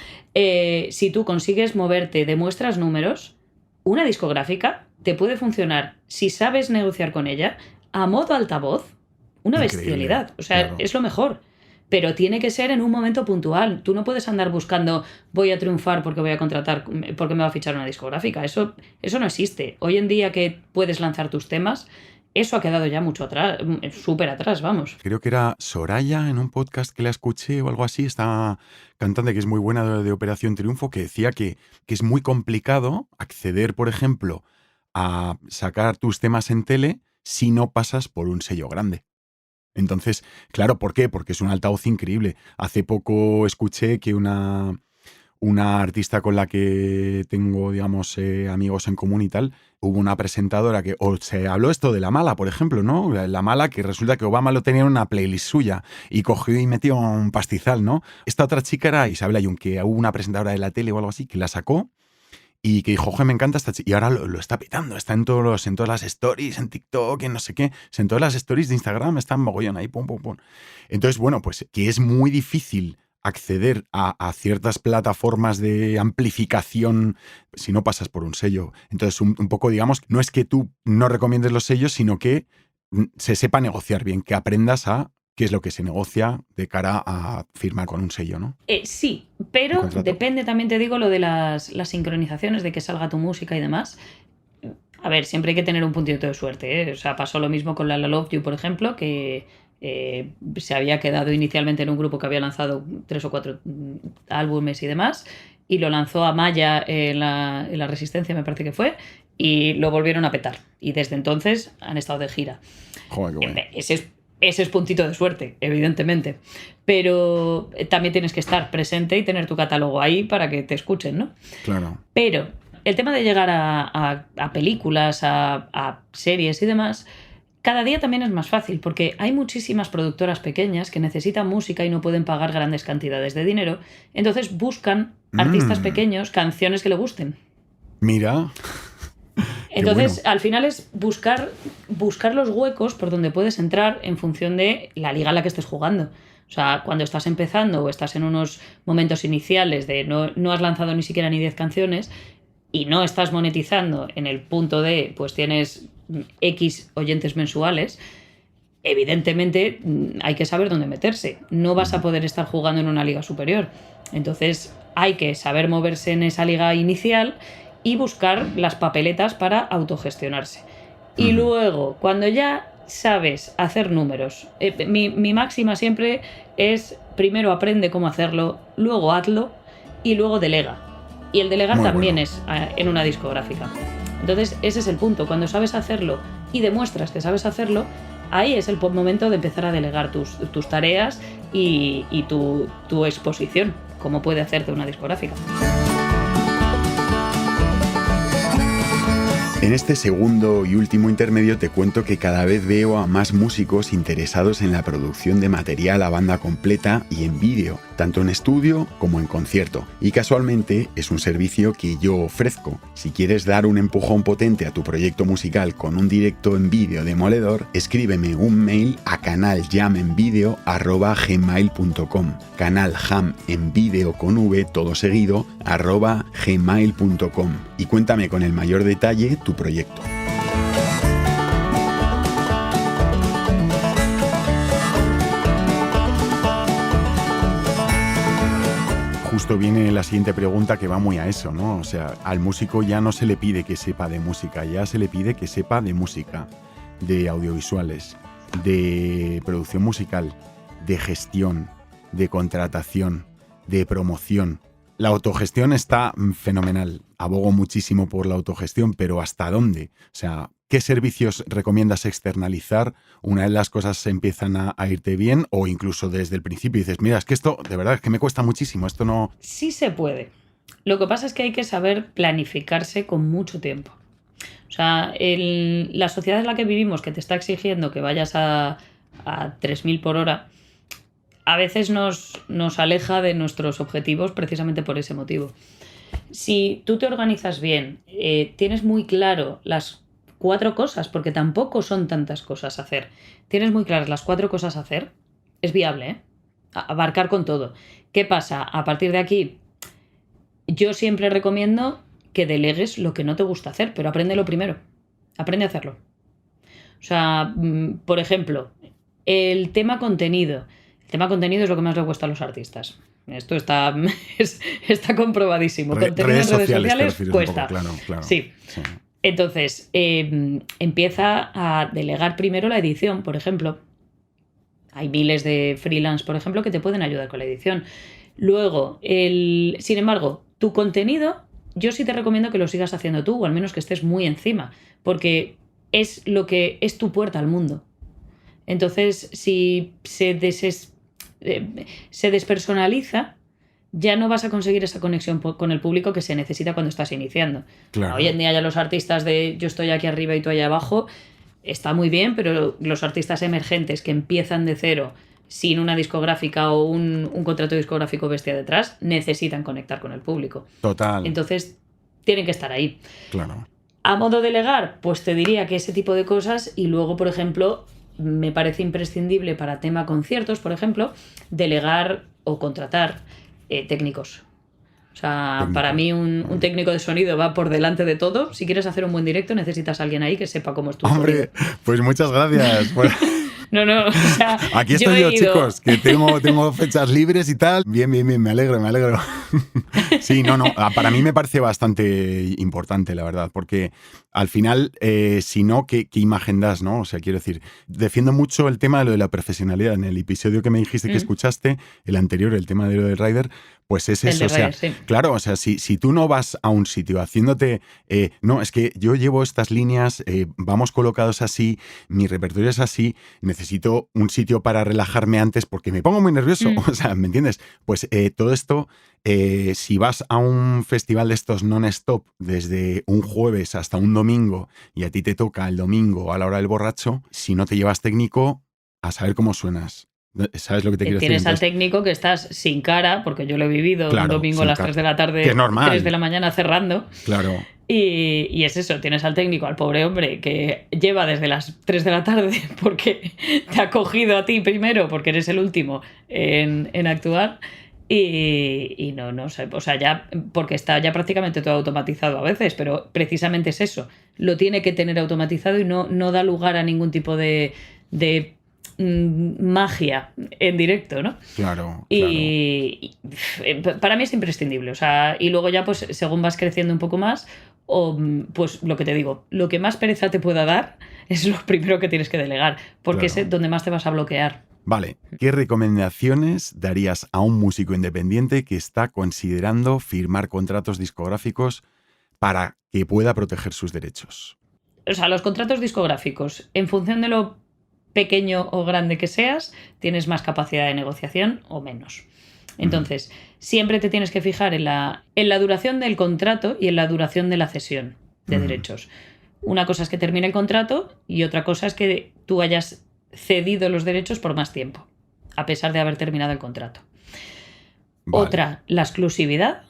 Si tú consigues moverte, demuestras números, una discográfica te puede funcionar, si sabes negociar con ella, a modo altavoz, una bestialidad. O sea, claro, es lo mejor. Pero tiene que ser en un momento puntual. Tú no puedes andar buscando, voy a triunfar porque voy a contratar, porque me va a fichar una discográfica. Eso no existe. Hoy en día que puedes lanzar tus temas, eso ha quedado ya mucho atrás, súper atrás, vamos. Creo que era Soraya en un podcast que la escuché o algo así, esta cantante que es muy buena de Operación Triunfo, que decía que es muy complicado acceder, por ejemplo, a sacar tus temas en tele si no pasas por un sello grande. Entonces, claro, ¿por qué? Porque es un altavoz increíble. Hace poco escuché que una artista con la que tengo, digamos, amigos en común y tal, hubo una presentadora que, o se habló esto de La Mala, por ejemplo, ¿no? La Mala, que resulta que Obama lo tenía en una playlist suya y cogió y metió un pastizal, ¿no? Esta otra chica era Isabel Ayun, que hubo una presentadora de la tele o algo así, que la sacó y que dijo, oye, me encanta esta chica. Y ahora lo está petando, está en todas las stories, en TikTok, en no sé qué, en todas las stories de Instagram, está en mogollón ahí, pum, pum, pum. Entonces, bueno, pues que es muy difícil acceder a ciertas plataformas de amplificación si no pasas por un sello. Entonces, un poco, digamos, no es que tú no recomiendes los sellos, sino que se sepa negociar bien, que aprendas a qué es lo que se negocia de cara a firmar con un sello, ¿no? Sí, pero depende también, te digo, lo de las sincronizaciones, de que salga tu música y demás. A ver, siempre hay que tener un puntito de suerte, ¿eh? O sea, pasó lo mismo con La Love You, por ejemplo, que se había quedado inicialmente en un grupo que había lanzado 3 o 4 álbumes y demás, y lo lanzó Amaya en la Resistencia, me parece que fue, y lo volvieron a petar. Y desde entonces han estado de gira. Joder, qué bueno. Ese es puntito de suerte, evidentemente. Pero también tienes que estar presente y tener tu catálogo ahí para que te escuchen, ¿no? Claro. Pero el tema de llegar a películas, a series y demás, cada día también es más fácil, porque hay muchísimas productoras pequeñas que necesitan música y no pueden pagar grandes cantidades de dinero. Entonces buscan artistas pequeños, canciones que le gusten. Mira. Entonces, bueno. Al final es buscar los huecos por donde puedes entrar en función de la liga en la que estés jugando. O sea, cuando estás empezando o estás en unos momentos iniciales de no has lanzado ni siquiera ni 10 canciones y no estás monetizando en el punto de, pues tienes X oyentes mensuales, evidentemente hay que saber dónde meterse. No vas a poder estar jugando en una liga superior. Entonces hay que saber moverse en esa liga inicial y buscar las papeletas para autogestionarse. Y luego, cuando ya sabes hacer números, mi máxima siempre es: primero aprende cómo hacerlo, luego hazlo y luego delega. Y el delegar Muy también bueno. es en una discográfica. Entonces ese es el punto. Cuando sabes hacerlo y demuestras que sabes hacerlo, ahí es el momento de empezar a delegar tus tareas y tu exposición, como puede hacerte una discográfica. En este segundo y último intermedio te cuento que cada vez veo a más músicos interesados en la producción de material a banda completa y en vídeo, tanto en estudio como en concierto. Y casualmente es un servicio que yo ofrezco. Si quieres dar un empujón potente a tu proyecto musical con un directo en vídeo demoledor, escríbeme un mail a canaljamenvideo@gmail.com. Canaljam en vídeo con v todo seguido @gmail.com y cuéntame con el mayor detalle tu proyecto. Justo viene la siguiente pregunta que va muy a eso, ¿no? O sea, al músico ya no se le pide que sepa de música, ya se le pide que sepa de música, de audiovisuales, de producción musical, de gestión, de contratación, de promoción. La autogestión está fenomenal. Abogo muchísimo por la autogestión, pero ¿hasta dónde? O sea, ¿qué servicios recomiendas externalizar una vez las cosas empiezan a irte bien o incluso desde el principio dices, mira, es que esto de verdad es que me cuesta muchísimo, esto no... Sí se puede. Lo que pasa es que hay que saber planificarse con mucho tiempo. O sea, la sociedad en la que vivimos, que te está exigiendo que vayas a 3.000 por hora, a veces nos aleja de nuestros objetivos precisamente por ese motivo. Si tú te organizas bien, tienes muy claro las 4 cosas, porque tampoco son tantas cosas a hacer, tienes muy claras las 4 cosas a hacer, es viable, ¿eh? Abarcar con todo. ¿Qué pasa? A partir de aquí, yo siempre recomiendo que delegues lo que no te gusta hacer, pero apréndelo primero. Aprende a hacerlo. O sea, por ejemplo, el tema contenido. El tema contenido es lo que más le cuesta a los artistas. Esto está comprobadísimo. Contenido redes en redes sociales cuesta. Poco, claro. Sí. Entonces, empieza a delegar primero la edición, por ejemplo. Hay miles de freelance, por ejemplo, que te pueden ayudar con la edición. Luego, sin embargo, tu contenido, yo sí te recomiendo que lo sigas haciendo tú, o al menos que estés muy encima, porque es lo que es tu puerta al mundo. Entonces, si se despersonaliza, ya no vas a conseguir esa conexión con el público que se necesita cuando estás iniciando. Claro. Hoy en día ya los artistas de yo estoy aquí arriba y tú allá abajo, está muy bien, pero los artistas emergentes que empiezan de cero sin una discográfica o un contrato discográfico bestia detrás, necesitan conectar con el público. Total. Entonces, tienen que estar ahí. Claro. A modo de delegar, pues te diría que ese tipo de cosas y luego, por ejemplo, me parece imprescindible para tema conciertos, por ejemplo, delegar o contratar técnicos. O sea, para mí un técnico de sonido va por delante de todo. Si quieres hacer un buen directo, necesitas a alguien ahí que sepa cómo es tu Hombre, sonido. pues muchas gracias. No, o sea, aquí estoy yo, chicos, que tengo fechas libres y tal. Bien, me alegro. Sí, para mí me parece bastante importante, la verdad, porque al final, si no, ¿qué imagen das, no? O sea, quiero decir, defiendo mucho el tema de lo de la profesionalidad. En el episodio que me dijiste que escuchaste, el anterior, el tema de lo del rider, pues es eso. Sí. Claro, o sea, si tú no vas a un sitio haciéndote, no, es que yo llevo estas líneas, vamos colocados así, mi repertorio es así, necesito un sitio para relajarme antes porque me pongo muy nervioso, o sea, ¿me entiendes? Pues todo esto, si vas a un festival de estos non-stop desde un jueves hasta un domingo y a ti te toca el domingo a la hora del borracho, si no te llevas técnico, a saber cómo suenas. ¿Sabes lo que te quiero decir? Tienes al técnico que estás sin cara, porque yo lo he vivido un domingo a las 3 de la tarde, que es normal. 3 de la mañana cerrando. Claro. Y es eso, tienes al técnico, al pobre hombre, que lleva desde las 3 de la tarde porque te ha cogido a ti primero, porque eres el último en actuar. Y no sé, o sea, ya, porque está ya prácticamente todo automatizado a veces, pero precisamente es eso, lo tiene que tener automatizado y no da lugar a ningún tipo de magia en directo, ¿no? Claro. Y para mí es imprescindible, o sea, y luego ya pues según vas creciendo un poco más, o pues lo que te digo, lo que más pereza te pueda dar es lo primero que tienes que delegar, porque es donde más te vas a bloquear. Vale, ¿qué recomendaciones darías a un músico independiente que está considerando firmar contratos discográficos para que pueda proteger sus derechos? O sea, los contratos discográficos, en función de lo pequeño o grande que seas, tienes más capacidad de negociación o menos. Entonces, siempre te tienes que fijar en la duración del contrato y en la duración de la cesión de derechos. Una cosa es que termine el contrato y otra cosa es que tú hayas cedido los derechos por más tiempo, a pesar de haber terminado el contrato. Vale. Otra, la exclusividad.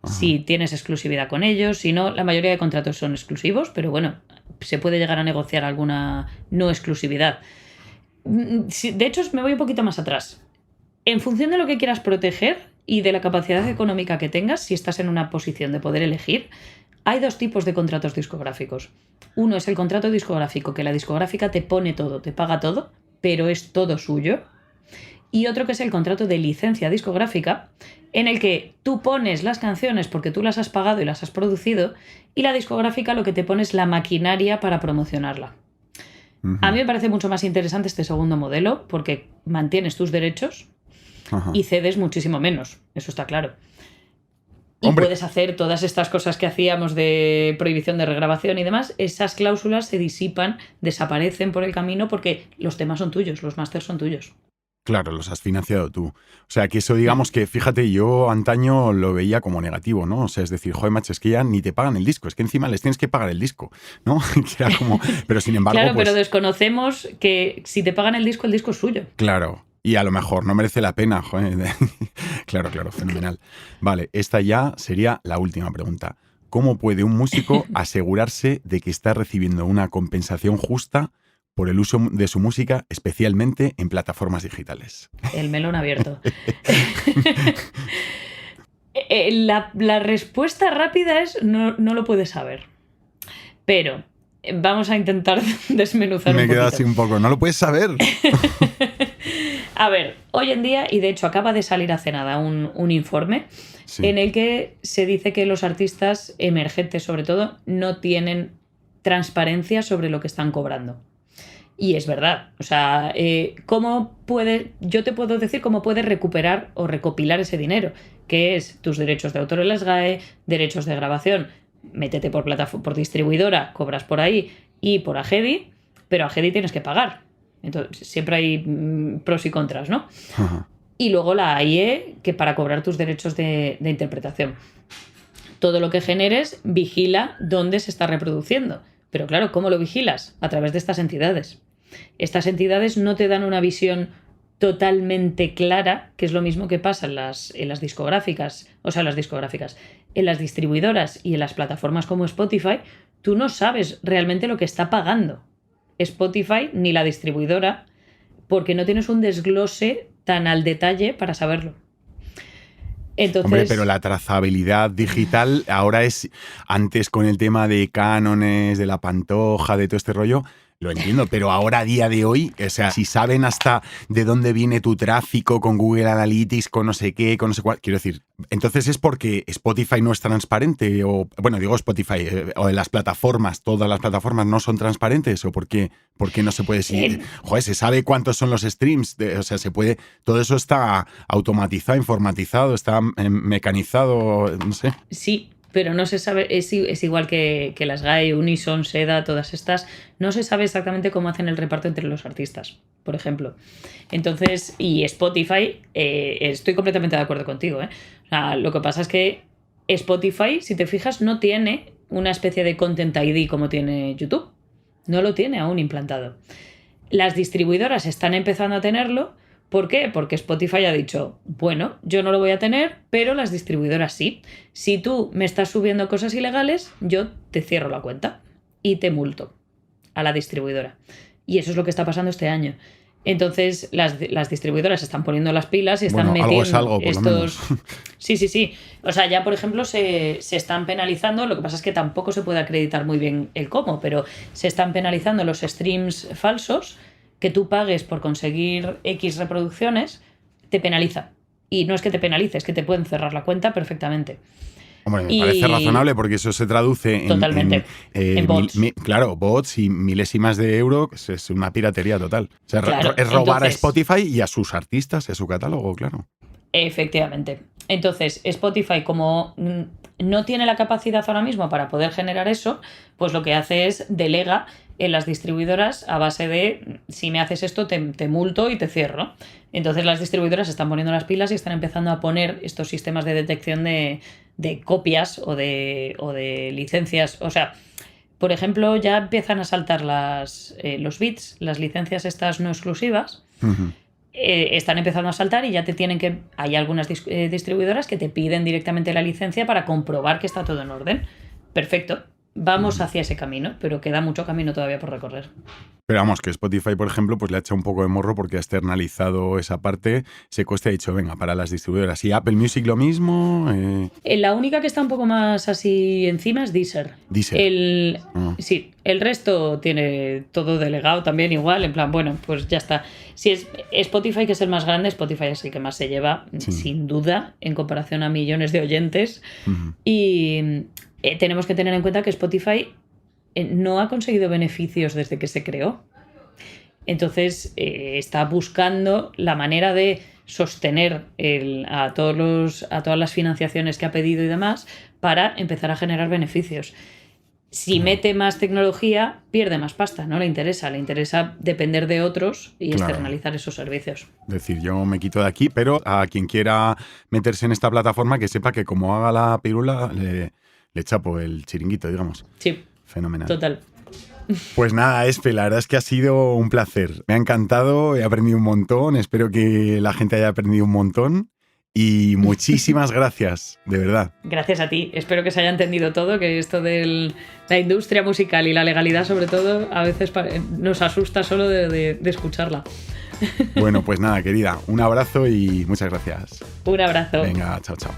Si tienes exclusividad con ellos, si no, la mayoría de contratos son exclusivos, pero bueno, se puede llegar a negociar alguna no exclusividad. De hecho, me voy un poquito más atrás. En función de lo que quieras proteger y de la capacidad económica que tengas, si estás en una posición de poder elegir, hay dos tipos de contratos discográficos. Uno es el contrato discográfico, que la discográfica te pone todo, te paga todo, pero es todo suyo. Y otro que es el contrato de licencia discográfica, en el que tú pones las canciones porque tú las has pagado y las has producido, y la discográfica lo que te pone es la maquinaria para promocionarla. A mí me parece mucho más interesante este segundo modelo, porque mantienes tus derechos y cedes muchísimo menos, eso está claro. Y puedes hacer todas estas cosas que hacíamos de prohibición de regrabación y demás, esas cláusulas se disipan, desaparecen por el camino porque los temas son tuyos, los másters son tuyos. Claro, los has financiado tú. O sea, que eso digamos que, fíjate, yo antaño lo veía como negativo, ¿no? O sea, es decir, joder, macho, es que ya ni te pagan el disco, es que encima les tienes que pagar el disco, ¿no? Que era como, pero sin embargo, claro, pues, pero desconocemos que si te pagan el disco es suyo. Claro, y a lo mejor no merece la pena, joder. Claro, fenomenal. Vale, esta ya sería la última pregunta. ¿Cómo puede un músico asegurarse de que está recibiendo una compensación justa por el uso de su música, especialmente en plataformas digitales? El melón abierto. La respuesta rápida es no lo puedes saber. Pero vamos a intentar desmenuzar un poquito. Me queda así un poco. ¿No lo puedes saber? A ver, hoy en día, y de hecho acaba de salir hace nada un informe en el que se dice que los artistas emergentes, sobre todo, no tienen transparencia sobre lo que están cobrando. Y es verdad. O sea, yo te puedo decir cómo puedes recuperar o recopilar ese dinero, que es tus derechos de autor en la SGAE, derechos de grabación, métete por distribuidora, cobras por ahí y por Agedi, pero a Agedi tienes que pagar. Entonces, siempre hay pros y contras, ¿no? Ajá. Y luego la AIE, que para cobrar tus derechos de interpretación. Todo lo que generes, vigila dónde se está reproduciendo. Pero claro, ¿cómo lo vigilas? A través de estas entidades. Estas entidades no te dan una visión totalmente clara, que es lo mismo que pasa en las discográficas, en las distribuidoras y en las plataformas como Spotify. Tú no sabes realmente lo que está pagando Spotify ni la distribuidora, porque no tienes un desglose tan al detalle para saberlo. Entonces, hombre, pero la trazabilidad digital ahora es, antes con el tema de cánones, de la Pantoja, de todo este rollo, lo entiendo, pero ahora a día de hoy, o sea, si saben hasta de dónde viene tu tráfico con Google Analytics, con no sé qué, con no sé cuál, quiero decir, entonces es porque Spotify no es transparente, o bueno, digo Spotify, o en las plataformas, todas las plataformas no son transparentes, o por qué no se puede seguir. Joder, se sabe cuántos son los streams, o sea, se puede, todo eso está automatizado, informatizado, está mecanizado, no sé. Sí. Pero no se sabe, es igual que las GAE, Unison, SEDA, todas estas, no se sabe exactamente cómo hacen el reparto entre los artistas, por ejemplo. Entonces, y Spotify, estoy completamente de acuerdo contigo, ¿eh? O sea, lo que pasa es que Spotify, si te fijas, no tiene una especie de Content ID como tiene YouTube. No lo tiene aún implantado. Las distribuidoras están empezando a tenerlo. ¿Por qué? Porque Spotify ha dicho, bueno, yo no lo voy a tener, pero las distribuidoras sí. Si tú me estás subiendo cosas ilegales, yo te cierro la cuenta y te multo a la distribuidora. Y eso es lo que está pasando este año. Entonces, las distribuidoras se están poniendo las pilas y están metiendo algo es algo, por estos... lo menos. Sí. O sea, ya, por ejemplo, se están penalizando, lo que pasa es que tampoco se puede acreditar muy bien el cómo, pero se están penalizando los streams falsos. Que tú pagues por conseguir X reproducciones, te penaliza. Y no es que te penalice, es que te pueden cerrar la cuenta perfectamente. Hombre, me parece razonable porque eso se traduce en bots. Claro, bots y milésimas de euros, es una piratería total. O sea, claro, es robar a Spotify y a sus artistas, a su catálogo, claro. Efectivamente. Entonces, Spotify, como no tiene la capacidad ahora mismo para poder generar eso, pues lo que hace es delega en las distribuidoras a base de si me haces esto te multo y te cierro. Entonces las distribuidoras están poniendo las pilas y están empezando a poner estos sistemas de detección de copias o de licencias. O sea, por ejemplo, ya empiezan a saltar los bits, las licencias estas no exclusivas. Uh-huh. Están empezando a saltar y ya te tienen que... Hay algunas distribuidoras que te piden directamente la licencia para comprobar que está todo en orden. Perfecto. Vamos hacia ese camino, pero queda mucho camino todavía por recorrer. Pero vamos, que Spotify, por ejemplo, pues le ha echado un poco de morro porque ha externalizado esa parte. Ese coste ha dicho, venga, para las distribuidoras. ¿Y Apple Music lo mismo? La única que está un poco más así encima es Deezer. Sí, el resto tiene todo delegado también igual, en plan, bueno, pues ya está. Si es Spotify, que es el más grande, Spotify es el que más se lleva, sí, sin duda, en comparación a millones de oyentes. Uh-huh. Y... tenemos que tener en cuenta que Spotify no ha conseguido beneficios desde que se creó. Entonces está buscando la manera de sostener a todas las financiaciones que ha pedido y demás para empezar a generar beneficios. Si mete más tecnología, pierde más pasta, no le interesa depender de otros y externalizar esos servicios. Es decir, yo me quito de aquí, pero a quien quiera meterse en esta plataforma que sepa que como haga la pirula le chapo el chiringuito, digamos. Sí. Fenomenal. Total. Pues nada, Espe, la verdad es que ha sido un placer. Me ha encantado, he aprendido un montón, espero que la gente haya aprendido un montón y muchísimas gracias, de verdad. Gracias a ti, espero que se haya entendido todo, que esto de la industria musical y la legalidad sobre todo a veces nos asusta solo de escucharla. Bueno, pues nada, querida, un abrazo y muchas gracias. Un abrazo. Venga, chao, chao.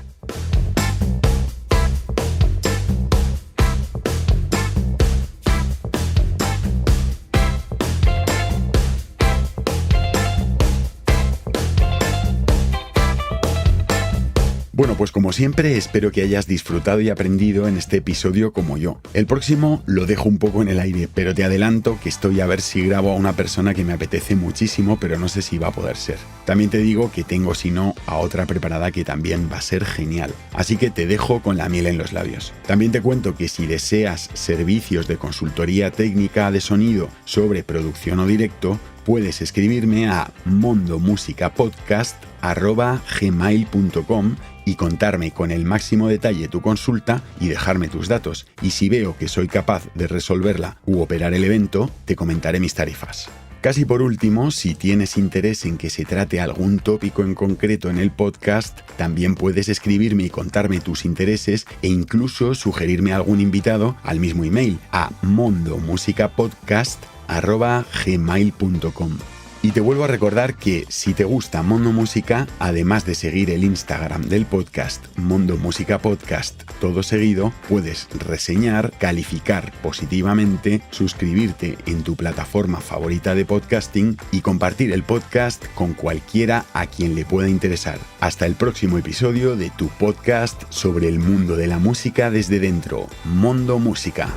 Bueno, pues como siempre, espero que hayas disfrutado y aprendido en este episodio como yo. El próximo lo dejo un poco en el aire, pero te adelanto que estoy a ver si grabo a una persona que me apetece muchísimo, pero no sé si va a poder ser. También te digo que tengo, si no, a otra preparada que también va a ser genial. Así que te dejo con la miel en los labios. También te cuento que si deseas servicios de consultoría técnica de sonido sobre producción o directo, puedes escribirme a mondomusicapodcast@gmail.com y contarme con el máximo detalle tu consulta y dejarme tus datos. Y si veo que soy capaz de resolverla u operar el evento, te comentaré mis tarifas. Casi por último, si tienes interés en que se trate algún tópico en concreto en el podcast, también puedes escribirme y contarme tus intereses e incluso sugerirme algún invitado al mismo email a mondomusicapodcast@ mondomúsica@gmail.com. Y te vuelvo a recordar que si te gusta Mondo Música, además de seguir el Instagram del podcast, Mondo Música Podcast, todo seguido, puedes reseñar, calificar positivamente, suscribirte en tu plataforma favorita de podcasting y compartir el podcast con cualquiera a quien le pueda interesar. Hasta el próximo episodio de tu podcast sobre el mundo de la música desde dentro, Mondo Música.